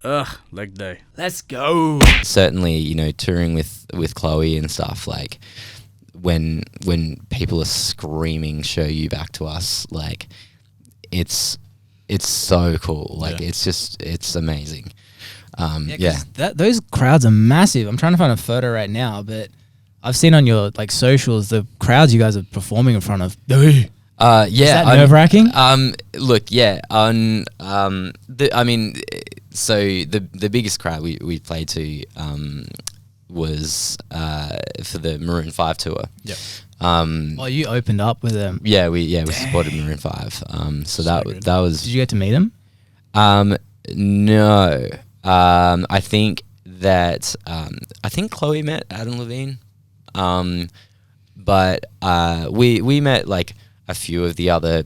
Ugh, leg day. Let's go. Certainly, you know, touring with Chloe and stuff, like when people are screaming "Show You" back to us, like it's so cool. Like it's amazing. Those crowds are massive. I'm trying to find a photo right now, but I've seen on your like socials the crowds you guys are performing in front of. Is that nerve-wracking? Look, so the biggest crowd we played to was for the Maroon 5 tour. Yep. You opened up with them. Yeah, we supported Maroon 5. So that was. Did you get to meet them? No. I think Chloe met Adam Levine. But we met like a few of the other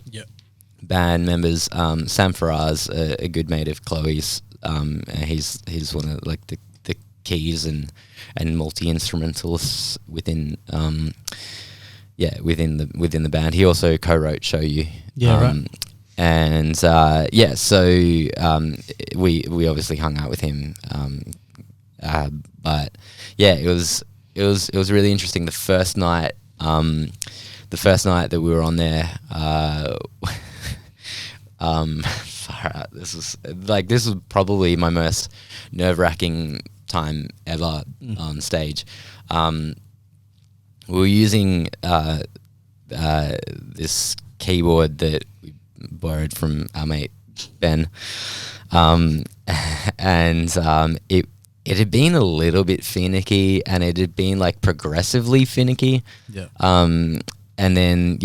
band members. Sam Faraz, a good mate of Chloe's. He's one of like the keys and multi-instrumentalists within within the band. He also co-wrote "Show You." Right. And so we obviously hung out with him. But yeah, it was really interesting. The first night that we were on there, far out. This was probably my most nerve-wracking time ever on stage. We were using this keyboard that we borrowed from our mate Ben, and it had been a little bit finicky, and it had been like progressively finicky. Yeah. And then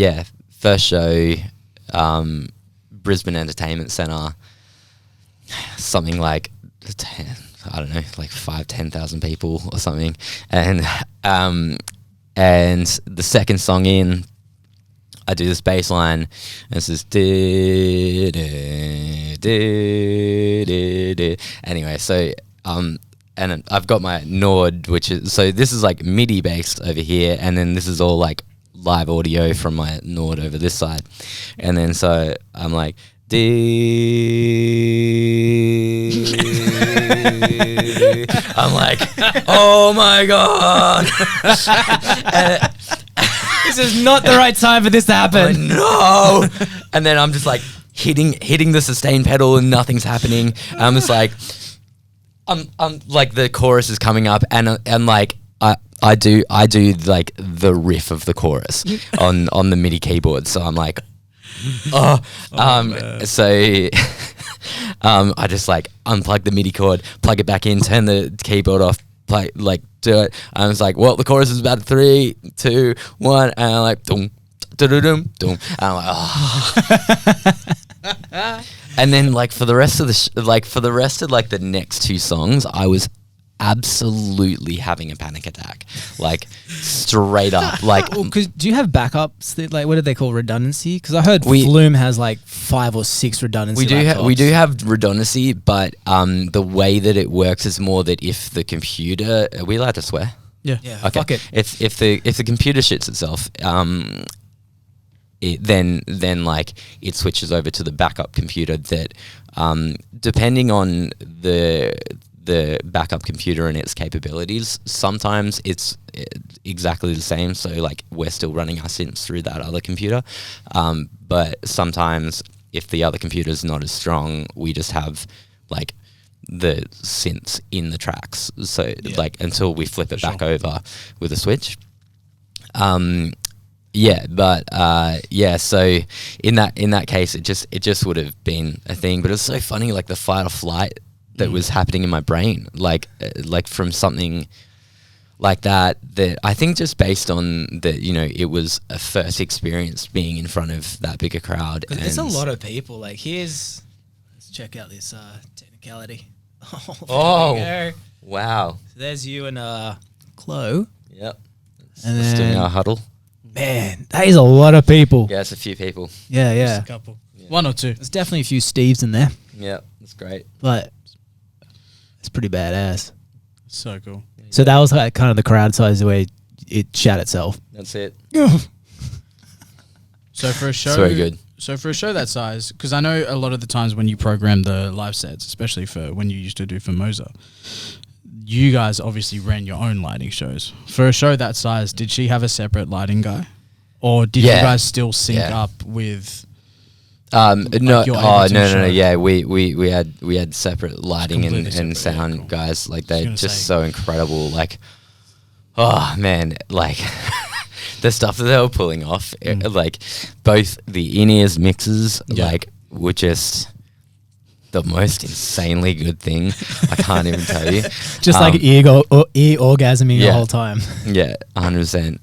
first show, Brisbane Entertainment Centre, something like 10,000 people or something, and the second song in, I do this bass line, and it's just anyway. So and I've got my Nord, which is, so this is like MIDI based over here, and then this is all like live audio from my Nord over this side, and then so I'm like I'm like, oh my god. This is not the right time for this to happen. No. And then I'm just like hitting the sustain pedal and nothing's happening. And I'm just like, I'm like, the chorus is coming up, and like I do like the riff of the chorus on the MIDI keyboard. So I'm like, so I just like unplug the MIDI cord, plug it back in, turn the keyboard off, play, like do it. I was like, well, the chorus is about 3, 2, 1, and I'm like, dum, dum, dum, and I'm like, oh. And then like for the rest of the next 2 songs, I was absolutely having a panic attack, like straight up. Like, because do you have backups? Like, what do they call redundancy? Because I heard Flume has like 5 or 6 redundancy. We do have redundancy, but the way that it works is more that if the computer, are we allowed to swear? Yeah. Okay. Fuck it. If the computer shits itself, then like it switches over to the backup computer that, depending on the backup computer and its capabilities, sometimes it's exactly the same, so like we're still running our synths through that other computer, but sometimes if the other computer is not as strong, we just have like the synths in the tracks, so like until we flip it back over with a switch. So in that case, it just would have been a thing. But it's so funny, like the fight or flight that was happening in my brain, like from something like that I think just based on that, you know, it was a first experience being in front of that bigger crowd. And there's a lot of people. Like, let's check out this technicality. Oh, wow. So there's you and Chloe. Yep. And Let's do our huddle. Man, that is a lot of people. Yeah, it's a few people. Yeah. Just a couple. Yeah. 1 or 2. There's definitely a few Steves in there. Yeah, that's great. But it's pretty badass. So cool. So that was like kind of the crowd size where it shat itself. That's it. So for a show, it's very good. So for a show that size, because I know a lot of the times when you program the live sets, especially for when you used to do for Moza, you guys obviously ran your own lighting shows. For a show that size, did she have a separate lighting guy? Or did you guys still sync up with... no, your no. Yeah, we had separate lighting and sound guys. Like they're just so incredible. Like, oh man, like the stuff that they were pulling off. Like both the in-ears mixes, like were just the most insanely good thing. I can't even tell you. Just like ear orgasming the whole time. Yeah, 100%.